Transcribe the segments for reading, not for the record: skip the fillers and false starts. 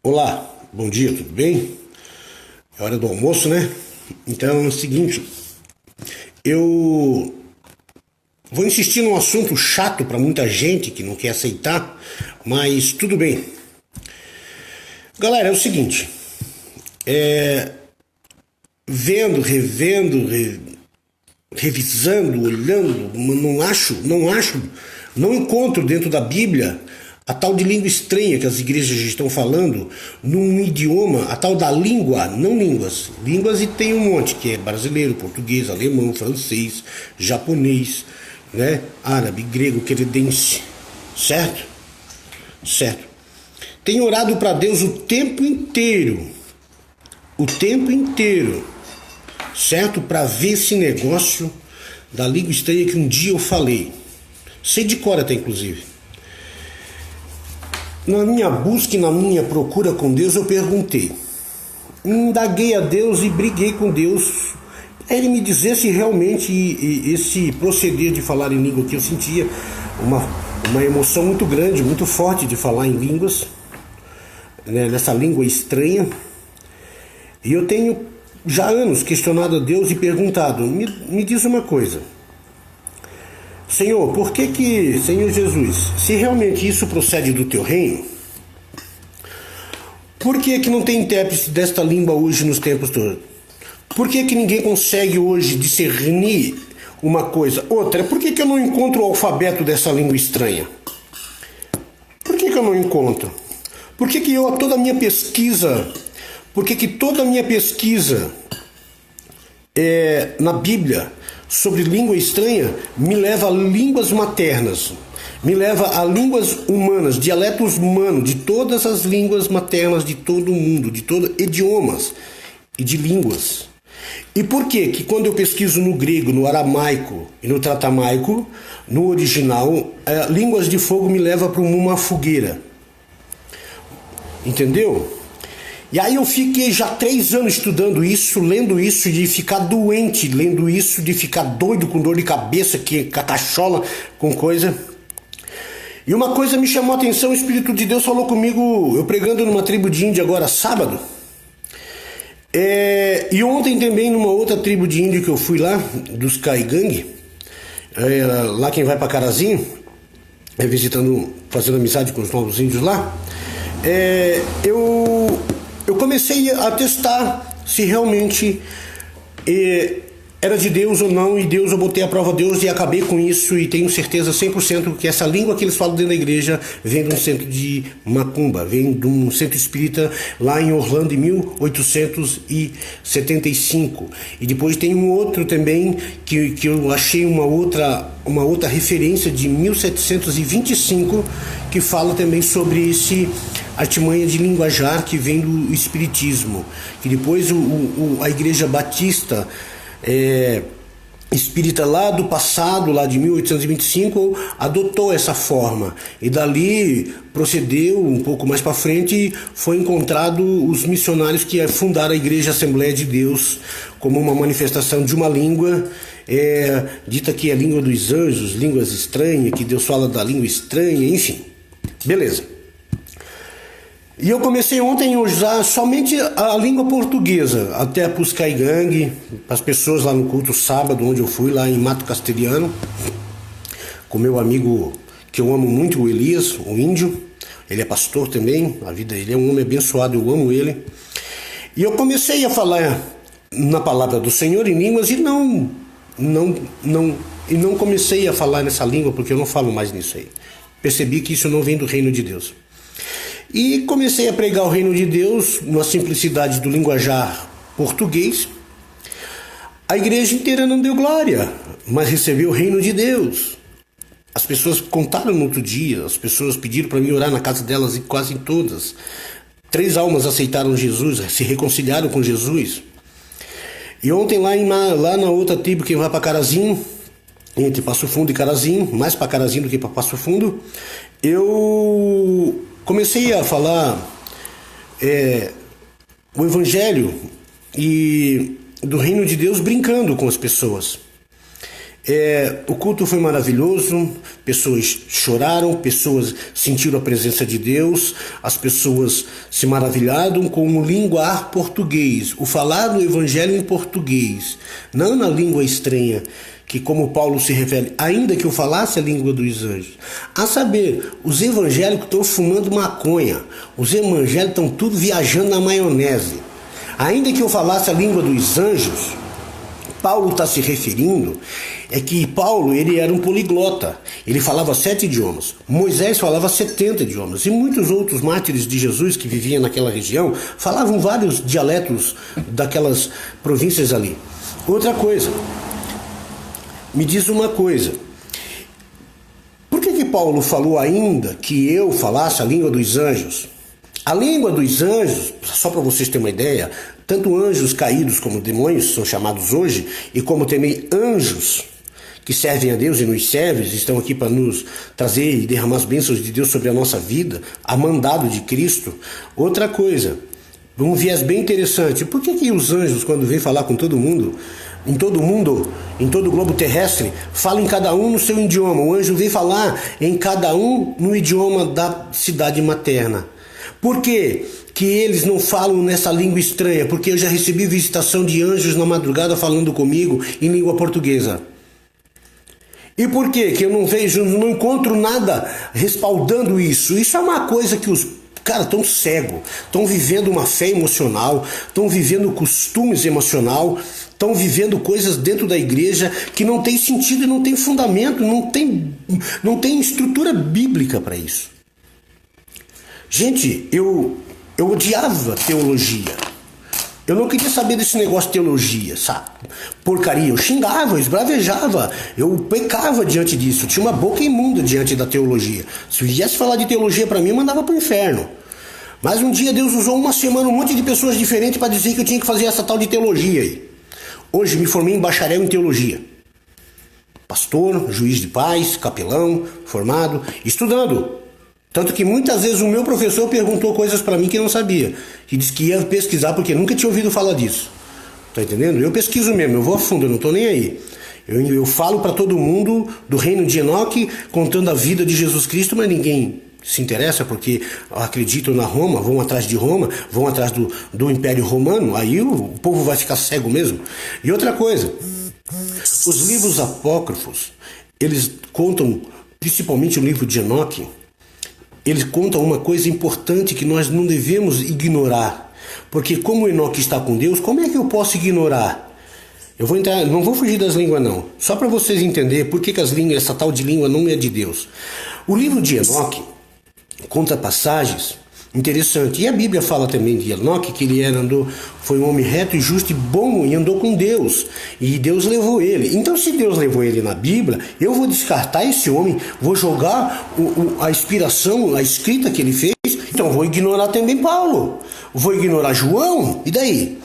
Olá, bom dia, tudo bem? É hora do almoço, né? Então é o seguinte, eu vou insistir num assunto chato para muita gente que não quer aceitar, mas tudo bem. Galera, é o seguinte, vendo, revendo, revisando, olhando, não encontro dentro da Bíblia a tal de língua estranha que as igrejas estão falando num idioma, a tal da língua, não línguas. Línguas e tem um monte, que é brasileiro, português, alemão, francês, japonês, né? Árabe, grego, queredense, certo? Certo. Tenho orado para Deus o tempo inteiro, certo? Para ver esse negócio da língua estranha que um dia eu falei. Sei de cor até, inclusive. Na minha busca e na minha procura com Deus, eu perguntei. Indaguei a Deus e briguei com Deus para Ele me dizer se realmente esse proceder de falar em língua que eu sentia uma emoção muito grande, muito forte de falar em línguas, né, nessa língua estranha. E eu tenho já há anos questionado a Deus e perguntado, me diz uma coisa. Senhor, Senhor Jesus, se realmente isso procede do teu reino, por que não tem intérprete desta língua hoje nos tempos todos? Por que ninguém consegue hoje discernir uma coisa? Outra, por que eu não encontro o alfabeto dessa língua estranha? Por que eu não encontro? Por que toda a minha pesquisa na Bíblia sobre língua estranha me leva a línguas maternas, me leva a línguas humanas, dialetos humanos, de todas as línguas maternas de todo o mundo, de todos idiomas e de línguas. E por que quando eu pesquiso no grego, no aramaico e no tratamaico, no original, línguas de fogo me leva para uma fogueira? Entendeu? E aí eu fiquei já 3 anos estudando isso, lendo isso, de ficar doente, lendo isso, de ficar doido, com dor de cabeça, que cacachola, com coisa. E uma coisa me chamou a atenção, o Espírito de Deus falou comigo, eu pregando numa tribo de índio agora, sábado. E ontem também numa outra tribo de índio que eu fui lá, dos Caigangue, lá quem vai para Carazinho, visitando, fazendo amizade com os novos índios lá, eu comecei a testar se realmente era de Deus ou não, e Deus, eu botei à prova Deus e acabei com isso, e tenho certeza 100% que essa língua que eles falam dentro da igreja vem de um centro de macumba, vem de um centro espírita lá em Orlando em 1875. E depois tem um outro também que eu achei uma outra referência de 1725 que fala também sobre esse artimanha de linguajar que vem do espiritismo, que depois a igreja batista espírita lá do passado, lá de 1825, adotou essa forma, e dali procedeu um pouco mais para frente e foi encontrado os missionários que fundaram a Igreja Assembleia de Deus como uma manifestação de uma língua dita que é a língua dos anjos, línguas estranhas, que Deus fala da língua estranha, enfim, beleza. E eu comecei ontem a usar somente a língua portuguesa, até para os Caigangue, para as pessoas lá no culto sábado, onde eu fui, lá em Mato Castelhano, com meu amigo que eu amo muito, o Elias, o índio. Ele é pastor também, ele é um homem abençoado, eu amo ele. E eu comecei a falar na palavra do Senhor em línguas e não comecei a falar nessa língua, porque eu não falo mais nisso aí. Percebi que isso não vem do reino de Deus. E comecei a pregar o reino de Deus na simplicidade do linguajar português. A igreja inteira não deu glória, mas recebeu o reino de Deus. As pessoas contaram no outro dia, as pessoas pediram para mim orar na casa delas, e quase em todas. 3 almas aceitaram Jesus, se reconciliaram com Jesus. E ontem lá na outra tribo, quem vai para Carazinho, entre Passo Fundo e Carazinho, mais para Carazinho do que para Passo Fundo, eu comecei a falar o evangelho e do reino de Deus brincando com as pessoas. O culto foi maravilhoso, pessoas choraram, pessoas sentiram a presença de Deus, as pessoas se maravilharam com o linguar português, o falar do evangelho em português, não na língua estranha, que como Paulo se refere, ainda que eu falasse a língua dos anjos. A saber, os evangélicos estão fumando maconha, os evangélicos estão tudo viajando na maionese. Ainda que eu falasse a língua dos anjos, Paulo está se referindo é que Paulo ele era um poliglota, ele falava 7 idiomas, Moisés falava 70 idiomas e muitos outros mártires de Jesus que viviam naquela região falavam vários dialetos daquelas províncias ali. Outra coisa, me diz uma coisa, por que Paulo falou ainda que eu falasse a língua dos anjos? A língua dos anjos, só para vocês terem uma ideia, tanto anjos caídos como demônios são chamados hoje, e como também anjos que servem a Deus e nos servem, estão aqui para nos trazer e derramar as bênçãos de Deus sobre a nossa vida, a mandado de Cristo. Outra coisa, um viés bem interessante, por que os anjos, quando vêm falar com todo mundo, em todo o globo terrestre, falam em cada um no seu idioma? O anjo vem falar em cada um no idioma da cidade materna. Por quê que eles não falam nessa língua estranha? Porque eu já recebi visitação de anjos na madrugada falando comigo em língua portuguesa. E por quê que eu não vejo, não encontro nada respaldando isso? Isso é uma coisa que os caras estão cegos, estão vivendo uma fé emocional, estão vivendo costumes emocional, estão vivendo coisas dentro da igreja que não tem sentido e não tem fundamento, não tem estrutura bíblica para isso. Gente, eu odiava teologia. Eu não queria saber desse negócio de teologia, sabe? Porcaria, eu xingava, eu esbravejava, eu pecava diante disso, eu tinha uma boca imunda diante da teologia. Se viesse falar de teologia para mim, eu mandava pro inferno. Mas um dia Deus usou uma semana um monte de pessoas diferentes para dizer que eu tinha que fazer essa tal de teologia aí. Hoje me formei em bacharel em teologia. Pastor, juiz de paz, capelão, formado, estudando. Tanto que muitas vezes o meu professor perguntou coisas para mim que eu não sabia. Que disse que ia pesquisar porque nunca tinha ouvido falar disso. Tá entendendo? Eu pesquiso mesmo, eu vou a fundo, eu não tô nem aí. Eu falo para todo mundo do reino de Enoque, contando a vida de Jesus Cristo, mas ninguém se interessa porque acreditam na Roma, vão atrás de Roma, vão atrás do Império Romano, aí o povo vai ficar cego mesmo. E outra coisa, os livros apócrifos, eles contam, principalmente o livro de Enoque, eles contam uma coisa importante que nós não devemos ignorar. Porque como Enoque está com Deus, como é que eu posso ignorar? Eu vou entrar, não vou fugir das línguas não. Só para vocês entenderem por que as línguas, essa tal de língua não é de Deus. O livro de Enoque conta passagens interessantes. E a Bíblia fala também de Enoque, que ele foi um homem reto e justo e bom e andou com Deus. E Deus levou ele. Então se Deus levou ele na Bíblia, eu vou descartar esse homem, vou jogar a inspiração, a escrita que ele fez, então vou ignorar também Paulo. Vou ignorar João, e daí?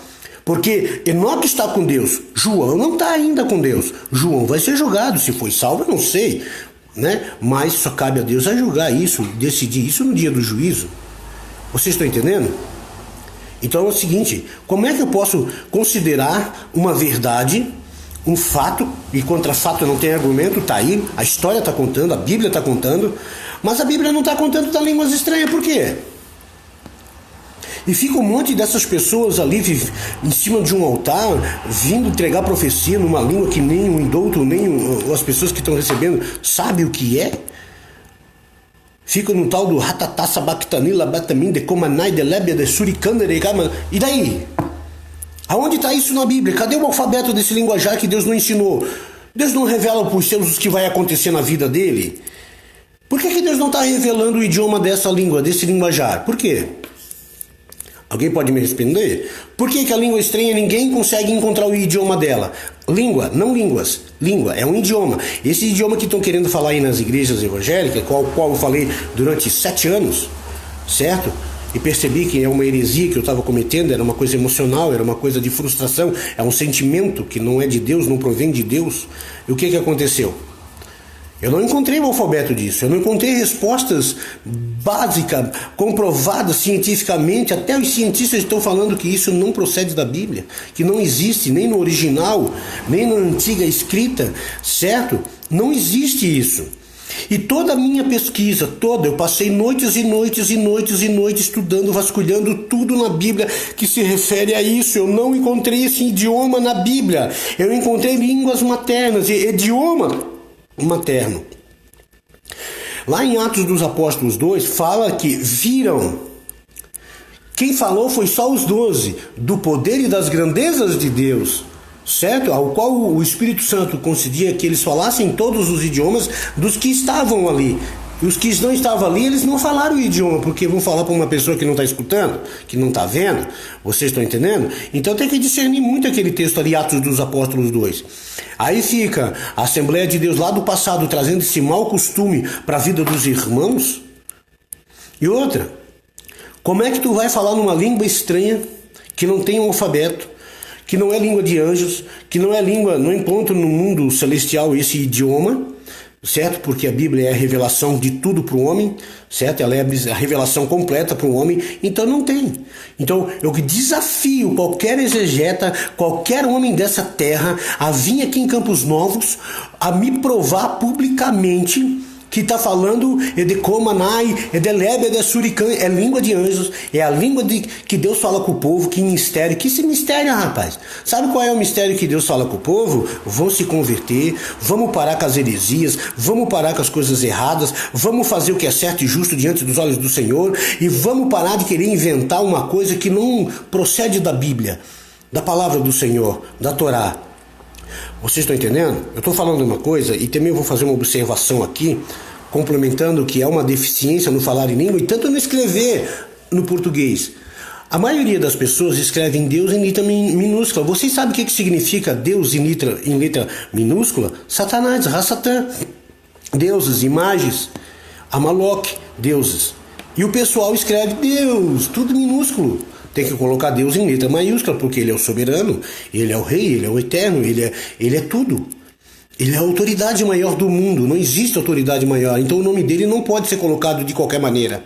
Porque Enoque está com Deus, João não está ainda com Deus. João vai ser julgado, se foi salvo eu não sei, né? Mas só cabe a Deus a julgar isso, decidir isso no dia do juízo. Vocês estão entendendo? Então é o seguinte, como é que eu posso considerar uma verdade, um fato, e contra fato não tem argumento, tá aí, a história está contando, a Bíblia está contando, mas a Bíblia não está contando da línguas estranhas, por quê? E fica um monte dessas pessoas ali em cima de um altar, vindo entregar profecia numa língua que nem o indulto, nem as pessoas que estão recebendo sabem o que é. Fica no tal do ratatá sabactanila batamin de comanai de lébia de suricanderegama. E daí? Aonde está isso na Bíblia? Cadê o alfabeto desse linguajar que Deus não ensinou? Deus não revela para os seus o que vai acontecer na vida dele? Por que Deus não está revelando o idioma dessa língua, desse linguajar? Por quê? Alguém pode me responder? Por que a língua estranha ninguém consegue encontrar o idioma dela? Língua, não línguas. Língua é um idioma. Esse idioma que estão querendo falar aí nas igrejas evangélicas, qual eu falei durante 7 anos, certo? E percebi que é uma heresia que eu estava cometendo, era uma coisa emocional, era uma coisa de frustração, é um sentimento que não é de Deus, não provém de Deus. E o que aconteceu? Eu não encontrei o alfabeto disso, eu não encontrei respostas básicas, comprovadas cientificamente. Até os cientistas estão falando que isso não procede da Bíblia, que não existe nem no original, nem na antiga escrita, certo? Não existe isso. E toda a minha pesquisa, eu passei noites e noites e noites e noites estudando, vasculhando tudo na Bíblia que se refere a isso. Eu não encontrei esse idioma na Bíblia, eu encontrei línguas maternas, idioma materno. Lá em Atos dos Apóstolos 2 fala que viram. Quem falou foi só os 12, do poder e das grandezas de Deus, certo? Ao qual o Espírito Santo concedia que eles falassem todos os idiomas dos que estavam ali. E os que não estavam ali, eles não falaram o idioma, porque vão falar para uma pessoa que não está escutando, que não está vendo. Vocês estão entendendo? Então tem que discernir muito aquele texto ali, Atos dos Apóstolos 2. Aí fica a Assembleia de Deus lá do passado trazendo esse mau costume para a vida dos irmãos. E outra, como é que tu vai falar numa língua estranha, que não tem um alfabeto, que não é língua de anjos, que não é língua, não encontra no mundo celestial esse idioma, certo? Porque a Bíblia é a revelação de tudo para o homem, certo? Ela é a revelação completa para o homem, então não tem. Então eu desafio qualquer exegeta, qualquer homem dessa terra a vir aqui em Campos Novos a me provar publicamente que está falando Edecomanai, Edelebe, Edessurican, é língua de anjos, é a língua que Deus fala com o povo, que mistério, que esse mistério, rapaz. Sabe qual é o mistério que Deus fala com o povo? Vão se converter, vamos parar com as heresias, vamos parar com as coisas erradas, vamos fazer o que é certo e justo diante dos olhos do Senhor e vamos parar de querer inventar uma coisa que não procede da Bíblia, da palavra do Senhor, da Torá. Vocês estão entendendo? Eu estou falando uma coisa e também vou fazer uma observação aqui, complementando que é uma deficiência no falar em língua e tanto no escrever no português. A maioria das pessoas escrevem Deus em letra minúscula. Vocês sabem o que significa Deus em letra minúscula? Satanás, Ra-Satã, deuses, imagens, Amalok, deuses. E o pessoal escreve Deus, tudo minúsculo. Tem que colocar Deus em letra maiúscula, porque Ele é o soberano, Ele é o rei, Ele é o eterno, Ele é tudo. Ele é a autoridade maior do mundo, não existe autoridade maior, então o nome dele não pode ser colocado de qualquer maneira.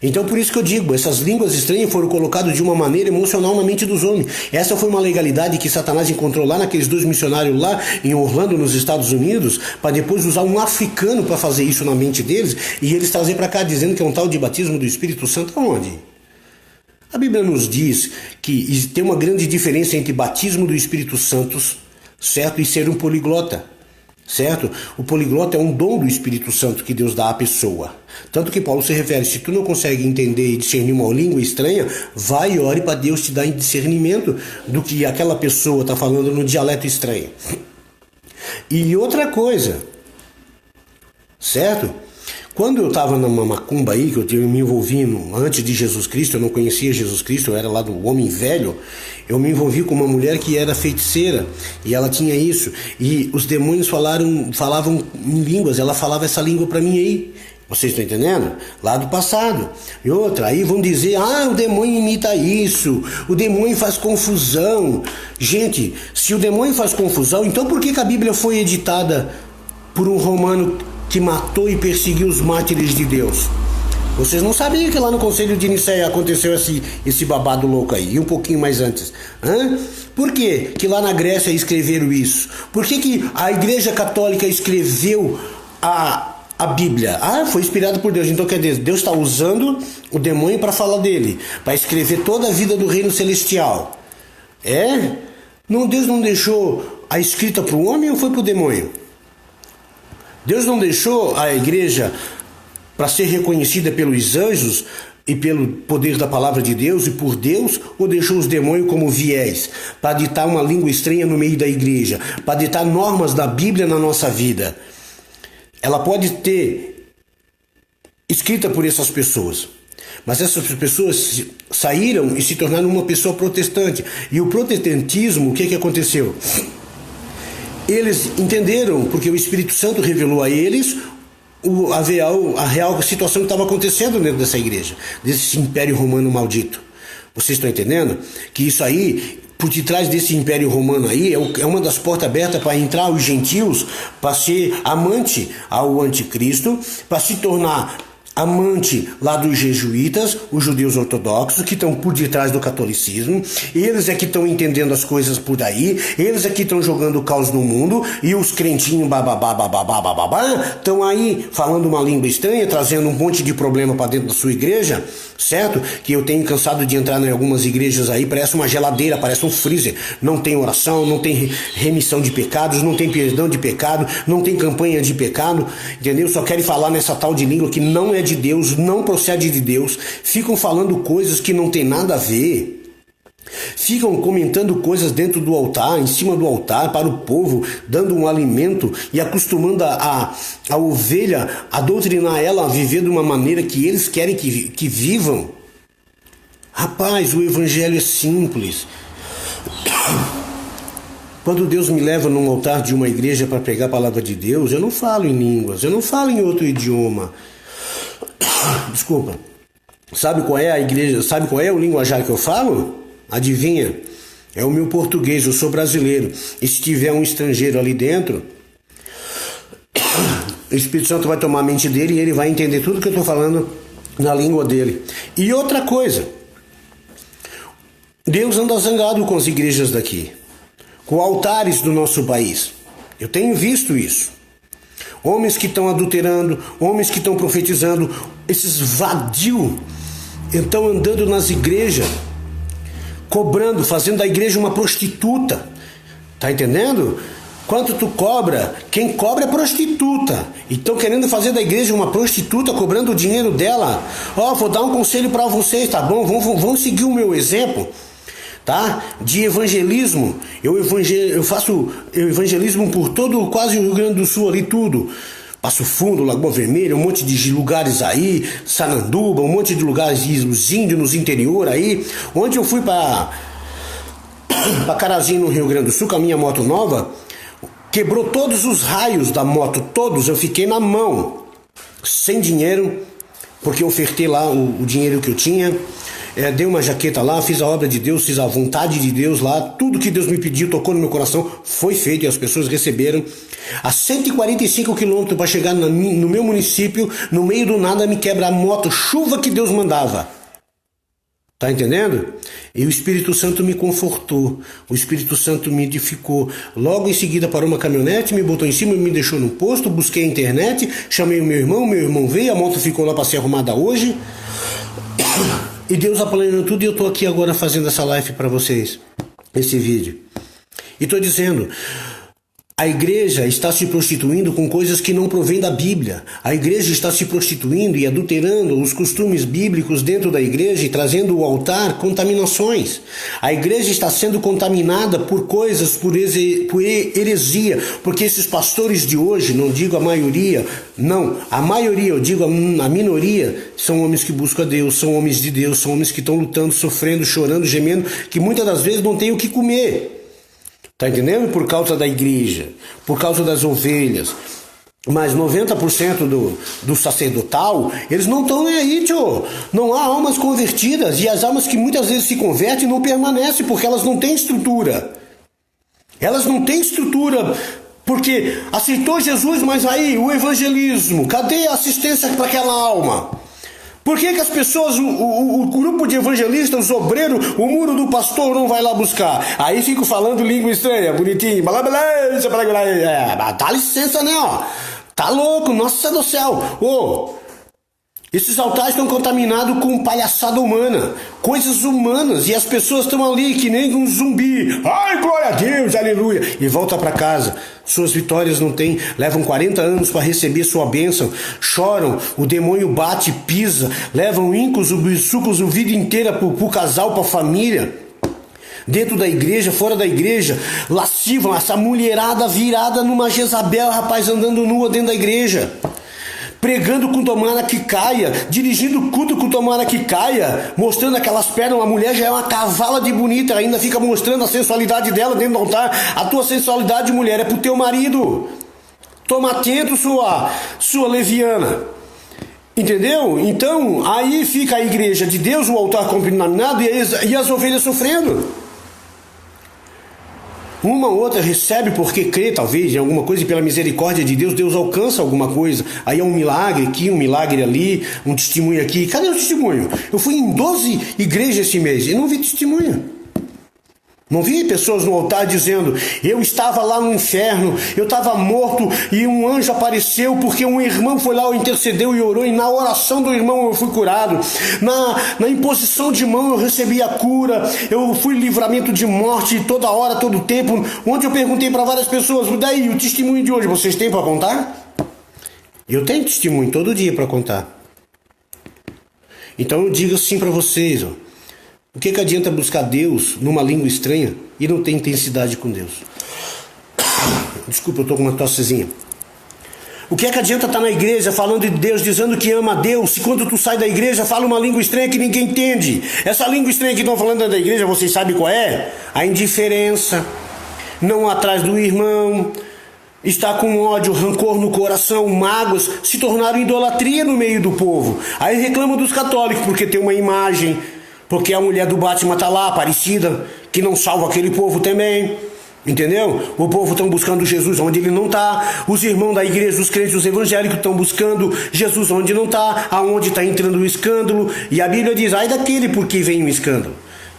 Então por isso que eu digo, essas línguas estranhas foram colocadas de uma maneira emocional na mente dos homens. Essa foi uma legalidade que Satanás encontrou lá naqueles 2 missionários lá em Orlando, nos Estados Unidos, para depois usar um africano para fazer isso na mente deles, e eles trazer para cá dizendo que é um tal de batismo do Espírito Santo. Aonde? A Bíblia nos diz que tem uma grande diferença entre batismo do Espírito Santo, certo, e ser um poliglota, certo? O poliglota é um dom do Espírito Santo que Deus dá à pessoa. Tanto que Paulo se refere, se tu não consegue entender e discernir uma língua estranha, vai e ore para Deus te dar discernimento do que aquela pessoa está falando no dialeto estranho. E outra coisa, certo? Quando eu estava numa macumba aí, que eu me envolvi antes de Jesus Cristo, eu não conhecia Jesus Cristo, eu era lá do homem velho, eu me envolvi com uma mulher que era feiticeira, e ela tinha isso, e os demônios falavam em línguas, ela falava essa língua para mim aí, vocês estão entendendo? Lá do passado. E outra, aí vão dizer, o demônio imita isso, o demônio faz confusão. Gente, se o demônio faz confusão, então por que a Bíblia foi editada por um romano que matou e perseguiu os mártires de Deus? Vocês não sabiam que lá no Conselho de Nicéia aconteceu esse babado louco aí, e um pouquinho mais antes? Por quê que lá na Grécia escreveram isso? Por que a Igreja Católica escreveu a Bíblia? Foi inspirado por Deus. Então quer dizer, Deus está usando o demônio para falar dele, para escrever toda a vida do reino celestial. Deus não deixou a escrita para o homem ou foi para o demônio? Deus não deixou a igreja para ser reconhecida pelos anjos e pelo poder da palavra de Deus e por Deus, ou deixou os demônios como viés para ditar uma língua estranha no meio da igreja, para ditar normas da Bíblia na nossa vida? Ela pode ter escrita por essas pessoas, mas essas pessoas saíram e se tornaram uma pessoa protestante. E o protestantismo, o que aconteceu? Eles entenderam, porque o Espírito Santo revelou a eles a real situação que estava acontecendo dentro dessa igreja, desse império romano maldito. Vocês estão entendendo? Que isso aí por detrás desse Império Romano aí, é uma das portas abertas para entrar os gentios, para ser amante ao anticristo, para se tornar amante lá dos jesuítas, os judeus ortodoxos, que estão por detrás do catolicismo. Eles é que estão entendendo as coisas por aí, eles é que estão jogando caos no mundo, e os crentinhos estão aí falando uma língua estranha, trazendo um monte de problema para dentro da sua igreja, certo? Que eu tenho cansado de entrar em algumas igrejas aí, parece uma geladeira, parece um freezer. Não tem oração, não tem remissão de pecados, não tem perdão de pecado, não tem campanha de pecado, entendeu? Só querem falar nessa tal de língua que não é de Deus, não procede de Deus, ficam falando coisas que não tem nada a ver, ficam comentando coisas dentro do altar, em cima do altar, para o povo, dando um alimento e acostumando a ovelha, a doutrinar ela a viver de uma maneira que eles querem que vivam. Rapaz, o evangelho é simples. Quando Deus me leva num altar de uma igreja para pregar a palavra de Deus, eu não falo em línguas, eu não falo em outro idioma. Desculpa. Sabe qual é a igreja? Sabe qual é o linguajar que eu falo? Adivinha? É o meu português, eu sou brasileiro. E se tiver um estrangeiro ali dentro, o Espírito Santo vai tomar a mente dele e ele vai entender tudo que eu estou falando na língua dele. E outra coisa, Deus anda zangado com as igrejas daqui, com altares do nosso país. Eu tenho visto isso. Homens que estão adulterando, homens que estão profetizando, esses vadios estão andando nas igrejas, cobrando, fazendo da igreja uma prostituta. Tá entendendo? Quanto tu cobra? Quem cobra é prostituta. E estão querendo fazer da igreja uma prostituta, cobrando o dinheiro dela. Vou dar um conselho para vocês, tá bom? Vão seguir o meu exemplo, tá? De evangelismo. Eu faço evangelismo por todo quase o Rio Grande do Sul ali tudo. Passo Fundo, Lagoa Vermelha, um monte de lugares aí, Sananduba, um monte de lugares, os índios nos interior aí. Onde eu fui para Carazinho, no Rio Grande do Sul, com a minha moto nova, quebrou todos os raios da moto, todos, eu fiquei na mão, sem dinheiro, porque eu ofertei lá o dinheiro que eu tinha. Dei uma jaqueta lá, fiz a obra de Deus, fiz a vontade de Deus lá, tudo que Deus me pediu, tocou no meu coração, foi feito e as pessoas receberam. A 145 quilômetros para chegar no meu município, no meio do nada me quebra a moto, chuva que Deus mandava. Tá entendendo? E o Espírito Santo me confortou, o Espírito Santo me edificou. Logo em seguida parou uma caminhonete, me botou em cima, me deixou no posto, busquei a internet, chamei o meu irmão veio, a moto ficou lá para ser arrumada hoje. E Deus aplanou tudo e eu estou aqui agora fazendo essa live para vocês, esse vídeo. E estou dizendo, a igreja está se prostituindo com coisas que não provêm da Bíblia. A igreja está se prostituindo e adulterando os costumes bíblicos dentro da igreja e trazendo ao altar contaminações. A igreja está sendo contaminada por coisas, por heresia, porque esses pastores de hoje, não digo a maioria, não, a maioria, eu digo a minoria, são homens que buscam a Deus, são homens de Deus, são homens que estão lutando, sofrendo, chorando, gemendo, que muitas das vezes não têm o que comer. Tá entendendo? Por causa da igreja, por causa das ovelhas. Mas 90% do sacerdotal, eles não estão nem aí, tio. Não há almas convertidas. E as almas que muitas vezes se convertem não permanecem, porque elas não têm estrutura. Elas não têm estrutura, porque aceitou Jesus, mas aí o evangelismo, cadê a assistência para aquela alma? Por que as pessoas, o grupo de evangelistas, os obreiros, o muro do pastor não vai lá buscar? Aí fico falando língua estranha, bonitinho, dá licença, né? Tá louco, nossa do céu. Esses altares estão contaminados com palhaçada humana, coisas humanas, e as pessoas estão ali que nem um zumbi. Ai, glória a Deus, aleluia. E volta para casa. Suas vitórias não tem, levam 40 anos para receber sua bênção, choram, o demônio bate, pisa, levam íncos, sucos a vida inteira pro casal, pra família. Dentro da igreja, fora da igreja, lascivam essa mulherada virada numa Jezabel, rapaz, andando nua dentro da igreja. Pregando com tomara que caia, dirigindo culto com tomara que caia, mostrando aquelas pernas, a mulher já é uma cavala de bonita, ainda fica mostrando a sensualidade dela dentro do altar. A tua sensualidade, mulher, é pro teu marido. Toma atento, sua leviana. Entendeu? Então, aí fica a igreja de Deus, o altar contaminado e as ovelhas sofrendo. Uma ou outra recebe porque crê, talvez, em alguma coisa, e pela misericórdia de Deus, Deus alcança alguma coisa. Aí é um milagre aqui, um milagre ali, um testemunho aqui. Cadê o testemunho? Eu fui em 12 igrejas esse mês e não vi testemunho. Não vi pessoas no altar dizendo, eu estava lá no inferno, eu estava morto e um anjo apareceu porque um irmão foi lá, intercedeu e orou, e na oração do irmão eu fui curado. Na imposição de mão eu recebi a cura, eu fui livramento de morte toda hora, todo tempo. Onde eu perguntei para várias pessoas, daí o testemunho de hoje, vocês têm para contar? Eu tenho testemunho todo dia para contar. Então eu digo assim para vocês, o que adianta buscar Deus numa língua estranha e não ter intensidade com Deus? Desculpa, eu estou com uma tossezinha. O que adianta estar na igreja falando de Deus, dizendo que ama a Deus, se quando tu sai da igreja fala uma língua estranha que ninguém entende? Essa língua estranha que estão falando da igreja, vocês sabem qual é? A indiferença, não atrás do irmão, está com ódio, rancor no coração, mágoas, se tornaram idolatria no meio do povo. Aí reclamam dos católicos porque tem uma imagem, porque a mulher do Batman está lá, Aparecida, que não salva aquele povo também. Entendeu? O povo está buscando Jesus onde ele não está. Os irmãos da igreja, os crentes, os evangélicos estão buscando Jesus onde não está, aonde está entrando o escândalo. E a Bíblia diz, ai daquele porque vem o escândalo.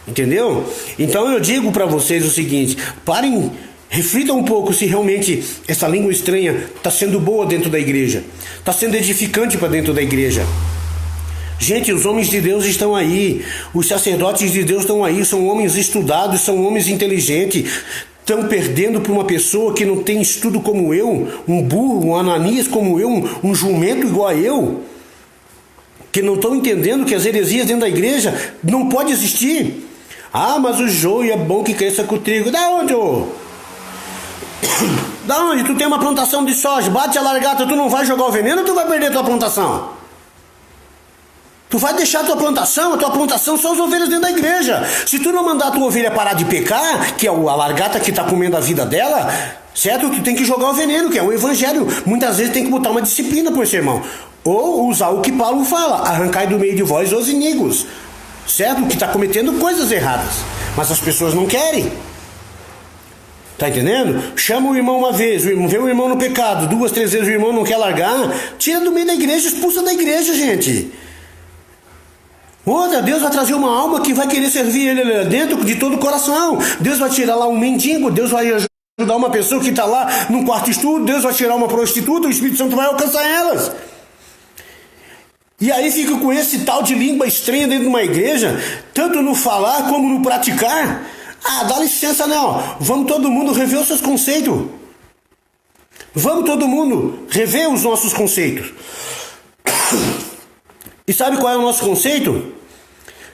Entendeu? Então eu digo para vocês o seguinte, parem, reflitam um pouco se realmente essa língua estranha está sendo boa dentro da igreja, está sendo edificante para dentro da igreja. Gente, os homens de Deus estão aí, os sacerdotes de Deus estão aí, são homens estudados, são homens inteligentes, estão perdendo por uma pessoa que não tem estudo como eu, um burro, um Ananias como eu, um jumento igual a eu, que não estão entendendo que as heresias dentro da igreja não pode existir. Ah, mas o joio é bom que cresça com o trigo. Da onde, ô? Da onde? Tu tem uma plantação de soja, bate a largata, tu não vai jogar o veneno ou tu vai perder a tua plantação? Tu vai deixar a tua plantação são as ovelhas dentro da igreja. Se tu não mandar a tua ovelha parar de pecar, que é a largata que está comendo a vida dela, certo? Tu tem que jogar o veneno, que é o evangelho. Muitas vezes tem que botar uma disciplina por esse irmão. Ou usar o que Paulo fala, arrancai do meio de vós os inimigos, certo? Que está cometendo coisas erradas, mas as pessoas não querem. Tá entendendo? Chama o irmão uma vez, vê o irmão no pecado, 2, 3 vezes o irmão não quer largar, tira do meio da igreja, expulsa da igreja, gente. Outra, Deus vai trazer uma alma que vai querer servir ele dentro de todo o coração. Deus vai tirar lá um mendigo, Deus vai ajudar uma pessoa que está lá num quarto estudo, Deus vai tirar uma prostituta, o Espírito Santo vai alcançar elas. E aí fica com esse tal de língua estranha dentro de uma igreja, tanto no falar como no praticar. Ah, dá licença não, vamos todo mundo rever os seus conceitos. Vamos todo mundo rever os nossos conceitos. E sabe qual é o nosso conceito?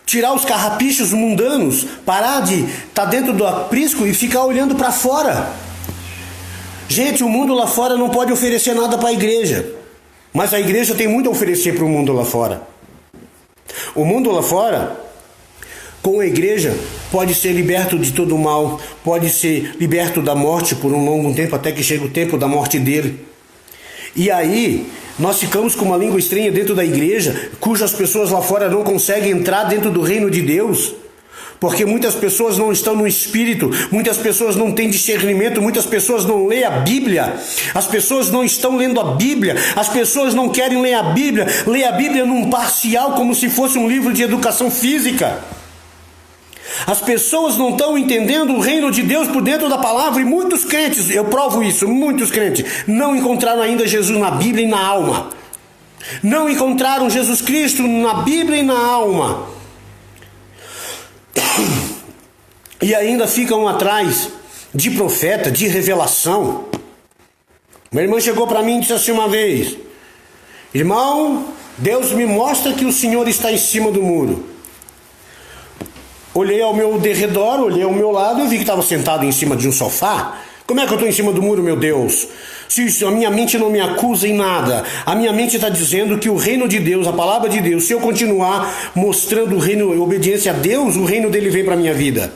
Tirar os carrapichos mundanos, parar de estar dentro do aprisco e ficar olhando para fora. Gente, o mundo lá fora não pode oferecer nada para a igreja, mas a igreja tem muito a oferecer para o mundo lá fora. O mundo lá fora, com a igreja, pode ser liberto de todo o mal, pode ser liberto da morte por um longo tempo, até que chegue o tempo da morte dele. E aí, nós ficamos com uma língua estranha dentro da igreja, cujas pessoas lá fora não conseguem entrar dentro do reino de Deus, porque muitas pessoas não estão no Espírito, muitas pessoas não têm discernimento, muitas pessoas não leem a Bíblia, as pessoas não estão lendo a Bíblia, as pessoas não querem ler a Bíblia num parcial, como se fosse um livro de educação física. As pessoas não estão entendendo o reino de Deus por dentro da palavra, e muitos crentes, eu provo isso, muitos crentes não encontraram ainda Jesus na Bíblia e na alma. Não encontraram Jesus Cristo na Bíblia e na alma. E ainda ficam atrás de profeta, de revelação. Minha irmã chegou para mim e disse assim uma vez: irmão, Deus me mostra que o Senhor está em cima do muro. Olhei ao meu derredor, olhei ao meu lado e vi que estava sentado em cima de um sofá. Como é que eu estou em cima do muro, meu Deus? Se a minha mente não me acusa em nada, a minha mente está dizendo que o reino de Deus, a palavra de Deus, se eu continuar mostrando o reino, a obediência a Deus, o reino dele vem para a minha vida.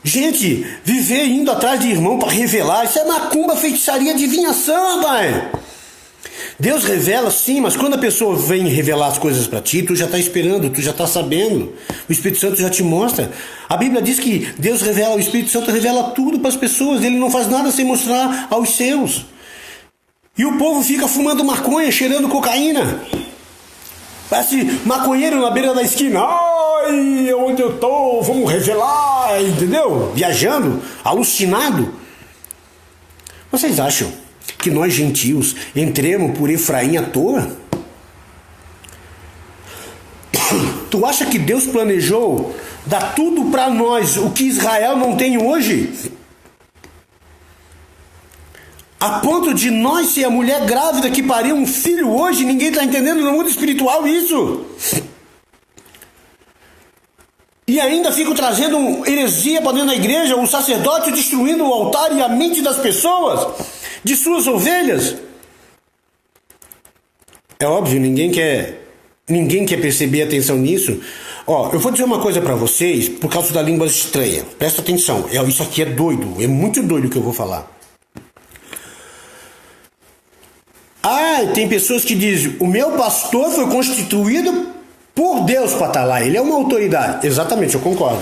Gente, viver indo atrás de irmão para revelar, isso é macumba, feitiçaria, adivinhação, pai. Deus revela sim, mas quando a pessoa vem revelar as coisas para ti, tu já está esperando, tu já está sabendo. O Espírito Santo já te mostra. A Bíblia diz que Deus revela, o Espírito Santo revela tudo para as pessoas. Ele não faz nada sem mostrar aos seus. E o povo fica fumando maconha, cheirando cocaína. Parece maconheiro na beira da esquina. Ai, onde eu tô? Vamos revelar, entendeu? Viajando, alucinado. Vocês acham que nós gentios entremos por Efraim à toa? Tu acha que Deus planejou dar tudo para nós o que Israel não tem hoje? A ponto de nós ser a mulher grávida que pariu um filho hoje, ninguém está entendendo no mundo espiritual isso. E ainda fico trazendo heresia para dentro da igreja, o sacerdote destruindo o altar e a mente das pessoas, de suas ovelhas. É óbvio, ninguém quer perceber atenção nisso. Ó, eu vou dizer uma coisa para vocês, por causa da língua estranha. Presta atenção, isso aqui é doido, é muito doido o que eu vou falar. Tem pessoas que dizem, o meu pastor foi constituído por Deus para estar lá, ele é uma autoridade. Exatamente, eu concordo.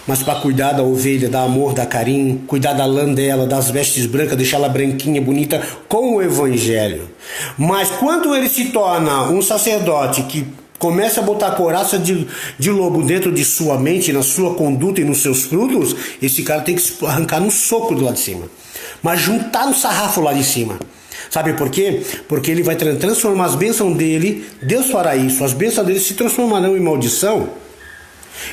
Mas para cuidar da ovelha, dar amor, dar carinho, cuidar da lã dela, das vestes brancas, deixar ela branquinha, bonita, com o evangelho. Mas quando ele se torna um sacerdote que começa a botar couraça de lobo dentro de sua mente, na sua conduta e nos seus frutos, esse cara tem que se arrancar no soco do lado de cima. Mas juntar no sarrafo lá de cima. Sabe por quê? Porque ele vai transformar as bênçãos dele, Deus fará isso, as bênçãos dele se transformarão em maldição.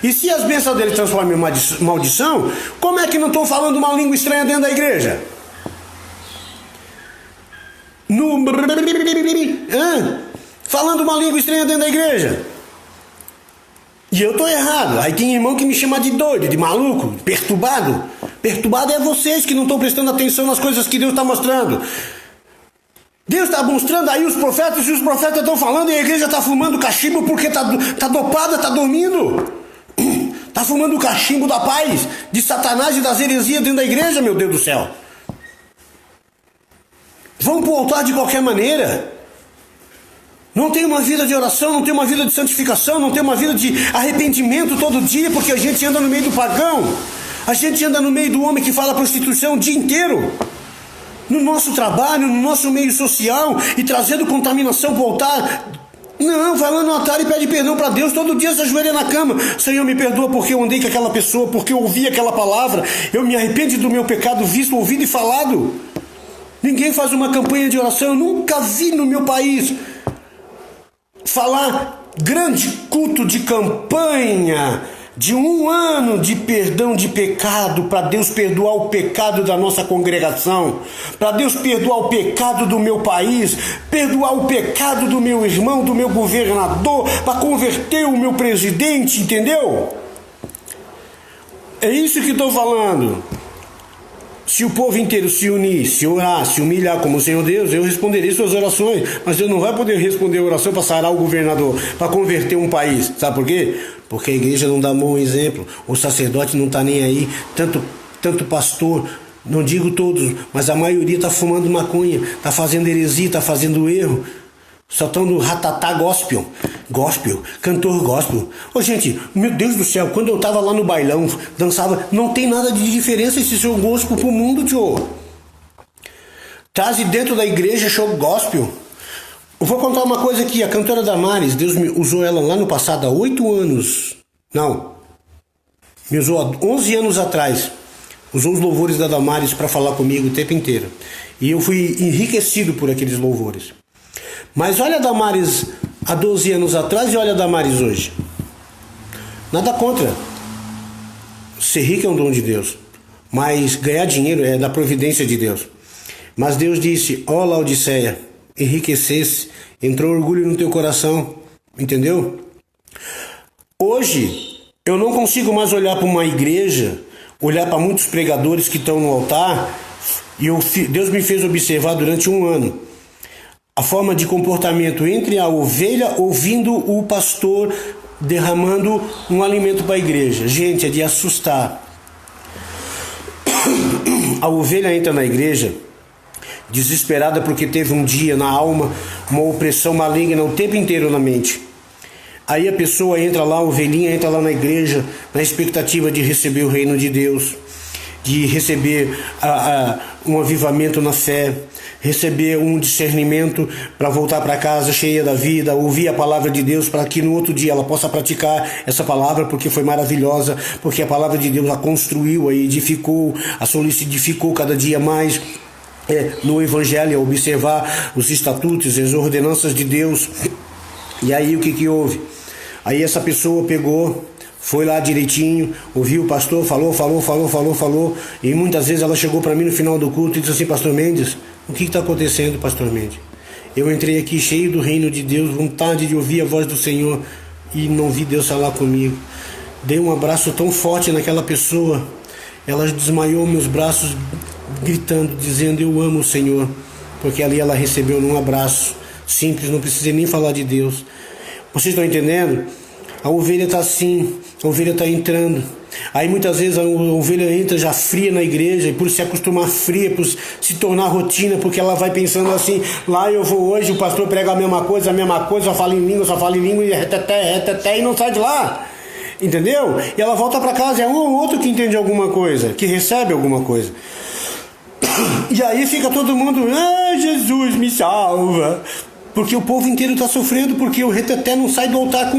E se as bênçãos dele transformam em maldição, como é que não estão falando uma língua estranha dentro da igreja? Falando uma língua estranha dentro da igreja. E eu estou errado. Aí tem irmão que me chama de doido, de maluco, de perturbado. Perturbado é vocês que não estão prestando atenção nas coisas que Deus está mostrando. Deus está mostrando aí os profetas, e os profetas estão falando e a igreja está fumando cachimbo porque está dopada, está dormindo. Está fumando o cachimbo da paz, de Satanás e das heresias dentro da igreja, meu Deus do céu. Vão para o altar de qualquer maneira. Não tem uma vida de oração, não tem uma vida de santificação, não tem uma vida de arrependimento todo dia, porque a gente anda no meio do pagão. A gente anda no meio do homem que fala prostituição o dia inteiro. No nosso trabalho, no nosso meio social, e trazendo contaminação para o altar. Não, vai lá no altar e pede perdão para Deus. Todo dia se ajoelha na cama. Senhor, me perdoa porque eu andei com aquela pessoa, porque eu ouvi aquela palavra. Eu me arrependo do meu pecado visto, ouvido e falado. Ninguém faz uma campanha de oração. Eu nunca vi no meu país falar grande culto de campanha de 1 ano de perdão de pecado, para Deus perdoar o pecado da nossa congregação, para Deus perdoar o pecado do meu país, perdoar o pecado do meu irmão, do meu governador, para converter o meu presidente, entendeu? É isso que estou falando. Se o povo inteiro se unir, se orar, se humilhar como o Senhor Deus, eu responderei suas orações. Mas Deus não vai poder responder a oração para sarar o governador, para converter um país. Sabe por quê? Porque a igreja não dá bom exemplo. O sacerdote não está nem aí. Tanto pastor, não digo todos, mas a maioria está fumando maconha, está fazendo heresia, está fazendo erro. Só estão no ratatá gospel, cantor gospel. Ô gente, meu Deus do céu, quando eu estava lá no bailão, dançava, não tem nada de diferença esse seu gospel pro mundo, tio. Traz dentro da igreja show gospel. Eu vou contar uma coisa aqui, a cantora Damares, Deus me usou ela lá no passado, há 8 anos. Não, me usou há 11 anos atrás. Usou os louvores da Damares para falar comigo o tempo inteiro. E eu fui enriquecido por aqueles louvores. Mas olha a Damares há 12 anos atrás e olha a Damares hoje. Nada contra. Ser rico é um dom de Deus. Mas ganhar dinheiro é da providência de Deus. Mas Deus disse, ó Laodiceia, enriquecesse, entrou orgulho no teu coração. Entendeu? Hoje, eu não consigo mais olhar para uma igreja, olhar para muitos pregadores que estão no altar, e Deus me fez observar durante 1 ano a forma de comportamento entre a ovelha ouvindo o pastor derramando um alimento para a igreja. Gente, é de assustar. A ovelha entra na igreja desesperada porque teve um dia na alma uma opressão maligna o tempo inteiro na mente. Aí a pessoa entra lá, a ovelhinha entra lá na igreja, na expectativa de receber o reino de Deus, de receber um avivamento na fé, receber um discernimento para voltar para casa cheia da vida, ouvir a palavra de Deus para que no outro dia ela possa praticar essa palavra, porque foi maravilhosa, porque a palavra de Deus a construiu, a edificou, a solidificou cada dia mais no Evangelho, a observar os estatutos, as ordenanças de Deus. E aí o que houve? Aí essa pessoa pegou, foi lá direitinho, ouviu o pastor, falou, e muitas vezes ela chegou para mim no final do culto e disse assim: pastor Mendes, o que está acontecendo, pastor Mendes? Eu entrei aqui cheio do reino de Deus, vontade de ouvir a voz do Senhor, e não vi Deus falar comigo. Dei um abraço tão forte naquela pessoa, ela desmaiou meus braços, gritando, dizendo: eu amo o Senhor, porque ali ela recebeu num abraço simples, não precisei nem falar de Deus. Vocês estão entendendo? A ovelha está assim, a ovelha está entrando. Aí muitas vezes a ovelha entra já fria na igreja, e por se acostumar fria, por se tornar rotina, porque ela vai pensando assim: lá eu vou hoje, o pastor prega a mesma coisa, só fala em língua, e reteté, e não sai de lá. Entendeu? E ela volta para casa, é um ou outro que entende alguma coisa, que recebe alguma coisa. E aí fica todo mundo: Jesus me salva. Porque o povo inteiro está sofrendo, porque o reteté não sai do altar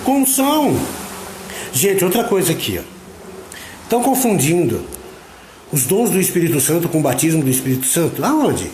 com unção. Gente, outra coisa aqui, estão confundindo os dons do Espírito Santo com o batismo do Espírito Santo. Aonde?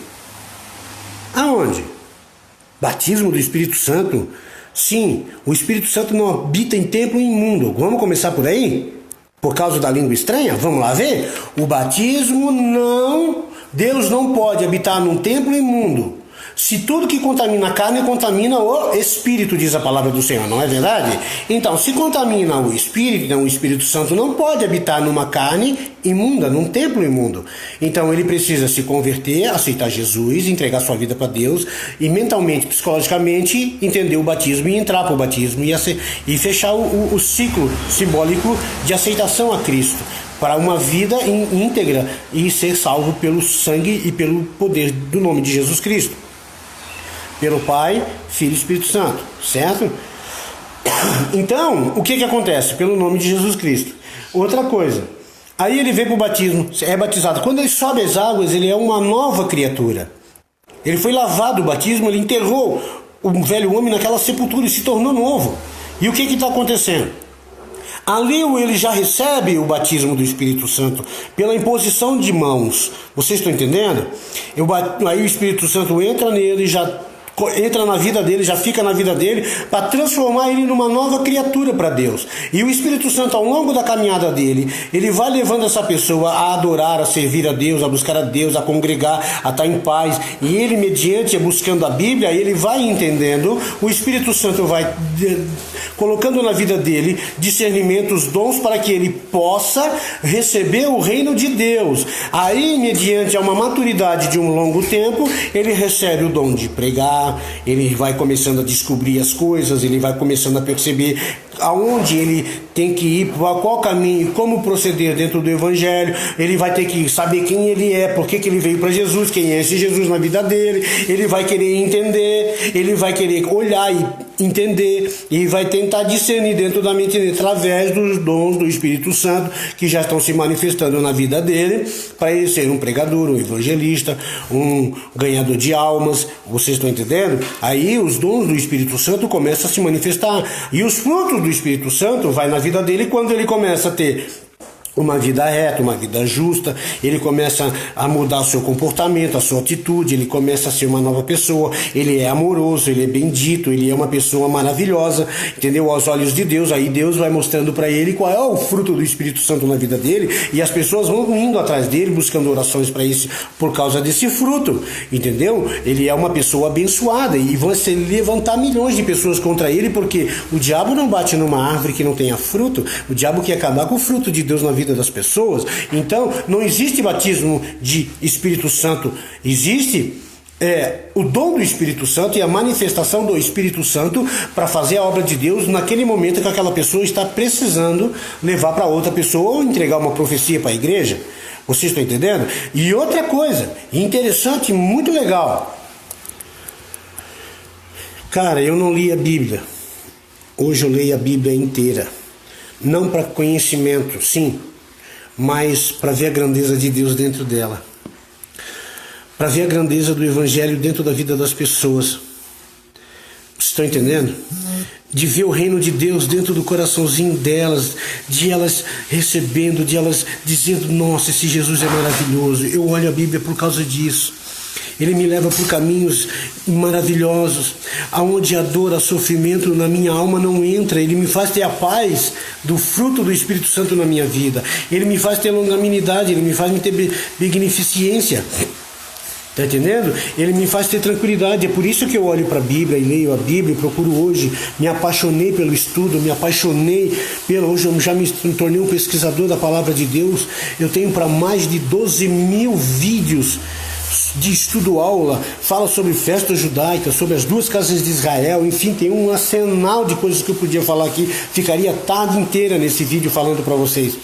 Batismo do Espírito Santo? Sim, o Espírito Santo não habita em templo imundo. Vamos começar por aí? Por causa da língua estranha? Vamos lá ver? O batismo não... Deus não pode habitar num templo imundo. Se tudo que contamina a carne contamina o Espírito, diz a palavra do Senhor, não é verdade? Então, se contamina o Espírito, então o Espírito Santo não pode habitar numa carne imunda, num templo imundo. Então ele precisa se converter, aceitar Jesus, entregar sua vida para Deus e mentalmente, psicologicamente entender o batismo e entrar para o batismo e fechar o ciclo simbólico de aceitação a Cristo, para uma vida íntegra e ser salvo pelo sangue e pelo poder do nome de Jesus Cristo. Pelo Pai, Filho e Espírito Santo, certo? Então, o que acontece? Pelo nome de Jesus Cristo. Outra coisa, aí ele vem para o batismo, é batizado. Quando ele sobe as águas, ele é uma nova criatura. Ele foi lavado, o batismo, ele enterrou o velho homem naquela sepultura e se tornou novo. E o que está acontecendo? Ali ele já recebe o batismo do Espírito Santo pela imposição de mãos. Vocês estão entendendo? Aí o Espírito Santo entra nele, já entra na vida dele, já fica na vida dele, para transformar ele numa nova criatura para Deus. E o Espírito Santo, ao longo da caminhada dele, ele vai levando essa pessoa a adorar, a servir a Deus, a buscar a Deus, a congregar, a estar em paz. E ele, mediante, buscando a Bíblia, ele vai entendendo, o Espírito Santo vai colocando na vida dele discernimento, os dons, para que ele possa receber o reino de Deus. Aí, mediante uma maturidade de um longo tempo, ele recebe o dom de pregar, ele vai começando a descobrir as coisas, ele vai começando a perceber aonde ele tem que ir, qual caminho, como proceder dentro do Evangelho. Ele vai ter que saber quem ele é, por que ele veio para Jesus, quem é esse Jesus na vida dele. Ele vai querer entender, ele vai querer olhar e entender, e vai tentar discernir dentro da mente dele, através dos dons do Espírito Santo que já estão se manifestando na vida dele, para ele ser um pregador, um evangelista, um ganhador de almas. Vocês estão entendendo? Aí os dons do Espírito Santo começam a se manifestar, e os frutos do Espírito Santo vai na vida dele quando ele começa a ter uma vida reta, uma vida justa. Ele começa a mudar o seu comportamento, a sua atitude, ele começa a ser uma nova pessoa, ele é amoroso, ele é bendito, ele é uma pessoa maravilhosa, entendeu? Aos olhos de Deus. Aí Deus vai mostrando para ele qual é o fruto do Espírito Santo na vida dele, e as pessoas vão indo atrás dele, buscando orações para isso, por causa desse fruto, entendeu? Ele é uma pessoa abençoada, e vão se levantar milhões de pessoas contra ele, porque o diabo não bate numa árvore que não tenha fruto. O diabo quer acabar com o fruto de Deus na vida das pessoas. Então não existe batismo de Espírito Santo, existe o dom do Espírito Santo e a manifestação do Espírito Santo para fazer a obra de Deus naquele momento que aquela pessoa está precisando levar para outra pessoa, ou entregar uma profecia para a igreja. Vocês estão entendendo? E outra coisa, interessante, muito legal. Cara, eu não li a Bíblia. Hoje eu leio a Bíblia inteira. Não para conhecimento, sim, mas para ver a grandeza de Deus dentro dela. Para ver a grandeza do Evangelho dentro da vida das pessoas. Vocês estão entendendo? De ver o reino de Deus dentro do coraçãozinho delas, de elas recebendo, de elas dizendo, nossa, esse Jesus é maravilhoso. Eu olho a Bíblia por causa disso. Ele me leva por caminhos maravilhosos, aonde a dor, o sofrimento na minha alma não entra. Ele me faz ter a paz do fruto do Espírito Santo na minha vida. Ele me faz ter longanimidade, ele me faz ter beneficência. Está entendendo? Ele me faz ter tranquilidade. É por isso que eu olho para a Bíblia e leio a Bíblia e procuro hoje. Me apaixonei pelo estudo, me apaixonei hoje eu já me tornei um pesquisador da Palavra de Deus. Eu tenho para mais de 12 mil vídeos de estudo-aula, fala sobre festa judaica, sobre as duas casas de Israel, enfim, tem um arsenal de coisas que eu podia falar aqui, ficaria a tarde inteira nesse vídeo falando para vocês.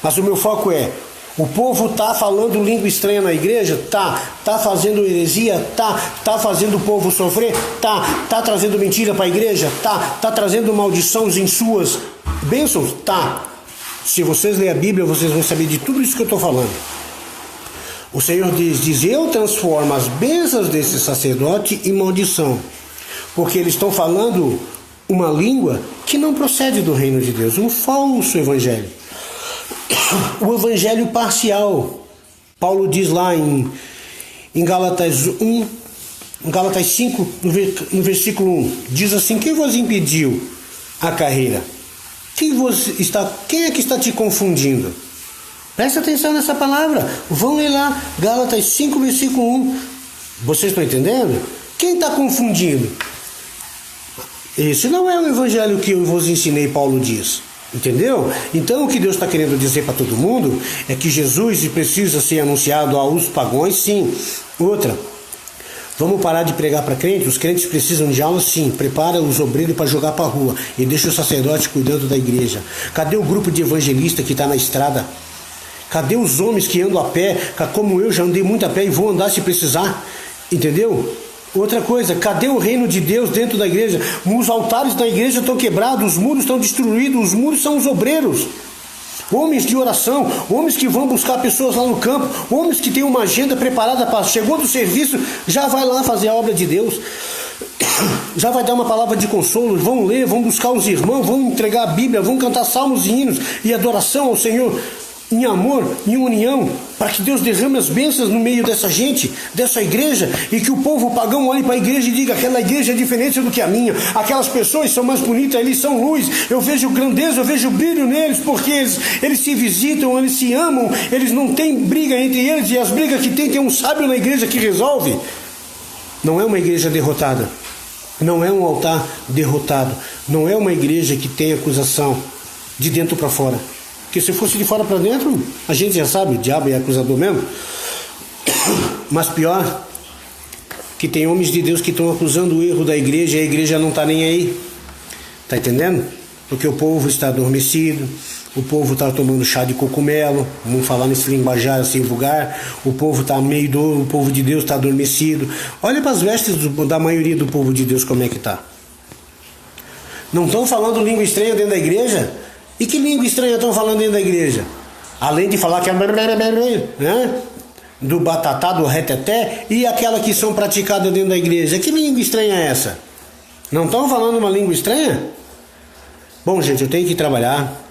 Mas o meu foco é, o povo tá falando língua estranha na igreja? Tá fazendo heresia? Tá fazendo o povo sofrer? Tá trazendo mentira para a igreja? Tá trazendo maldições em suas bênçãos? Tá. Se vocês lerem a Bíblia, vocês vão saber de tudo isso que eu estou falando. O Senhor diz, eu transformo as bênçãos desse sacerdote em maldição, porque eles estão falando uma língua que não procede do reino de Deus, um falso evangelho. O evangelho parcial. Paulo diz lá em Gálatas 1, em Gálatas 5, no versículo 1, diz assim, quem vos impediu a carreira? Quem é que está te confundindo? Presta atenção nessa palavra. Vão ler lá, Gálatas 5, versículo 1. Vocês estão entendendo? Quem está confundindo? Esse não é o evangelho que eu vos ensinei, Paulo diz. Entendeu? Então o que Deus está querendo dizer para todo mundo é que Jesus precisa ser anunciado aos pagãos, sim. Outra, vamos parar de pregar para crentes? Os crentes precisam de aula, sim. Prepara os obreiros para jogar para a rua e deixa o sacerdote cuidando da igreja. Cadê o grupo de evangelistas que está na estrada? Cadê os homens que andam a pé? Como eu já andei muito a pé e vou andar se precisar. Entendeu? Outra coisa, cadê o reino de Deus dentro da igreja? Os altares da igreja estão quebrados, os muros estão destruídos, os muros são os obreiros. Homens de oração, homens que vão buscar pessoas lá no campo, homens que têm uma agenda preparada para, chegou do serviço, já vai lá fazer a obra de Deus. Já vai dar uma palavra de consolo, vão ler, vão buscar os irmãos, vão entregar a Bíblia, vão cantar salmos e hinos e adoração ao Senhor. Em amor, em união, para que Deus derrame as bênçãos no meio dessa gente, dessa igreja, e que o povo pagão olhe para a igreja e diga, aquela igreja é diferente do que a minha, aquelas pessoas são mais bonitas, eles são luz, eu vejo grandeza, eu vejo brilho neles, porque eles se visitam, eles se amam, eles não têm briga entre eles, e as brigas que tem um sábio na igreja que resolve. Não é uma igreja derrotada, não é um altar derrotado, não é uma igreja que tem acusação de dentro para fora. Porque se fosse de fora para dentro, a gente já sabe, o diabo é acusador mesmo. Mas pior, que tem homens de Deus que estão acusando o erro da igreja e a igreja não está nem aí. Está entendendo? Porque o povo está adormecido, o povo está tomando chá de cogumelo, vamos falar nesse linguajar assim vulgar, o povo está meio doido, o povo de Deus está adormecido. Olha para as vestes da maioria do povo de Deus como é que está. Não estão falando língua estranha dentro da igreja? E que língua estranha estão falando dentro da igreja? Além de falar que é né? Do batatá, do reteté, e aquela que são praticadas dentro da igreja. Que língua estranha é essa? Não estão falando uma língua estranha? Bom, gente, eu tenho que trabalhar.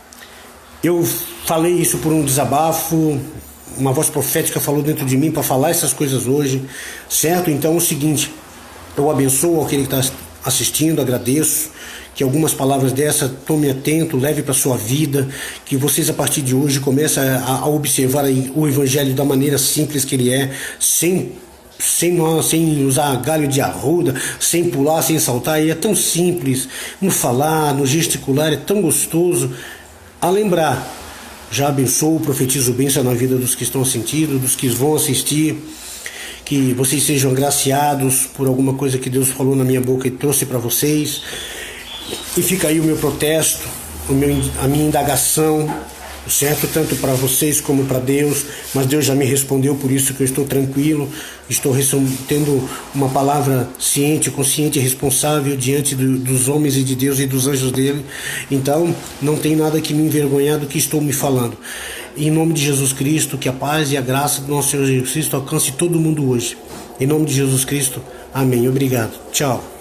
Eu falei isso por um desabafo. Uma voz profética falou dentro de mim para falar essas coisas hoje. Certo? Então é o seguinte. Eu abençoo aquele que está assistindo, agradeço. Que algumas palavras dessa tome atento, leve para a sua vida, que vocês a partir de hoje comecem a observar o Evangelho da maneira simples que ele é, sem usar galho de arruda, sem pular, sem saltar, ele é tão simples, no falar, no gesticular, é tão gostoso. A lembrar, já abençoo, profetizo bênção na vida dos que estão assistindo, dos que vão assistir, que vocês sejam agraciados por alguma coisa que Deus falou na minha boca e trouxe para vocês. E fica aí o meu protesto, a minha indagação, certo? Tanto para vocês como para Deus, mas Deus já me respondeu, por isso que eu estou tranquilo, estou tendo uma palavra ciente, consciente e responsável diante dos homens e de Deus e dos anjos dele. Então não tem nada que me envergonhar do que estou me falando. Em nome de Jesus Cristo, que a paz e a graça do nosso Senhor Jesus Cristo alcance todo mundo hoje. Em nome de Jesus Cristo, amém. Obrigado. Tchau.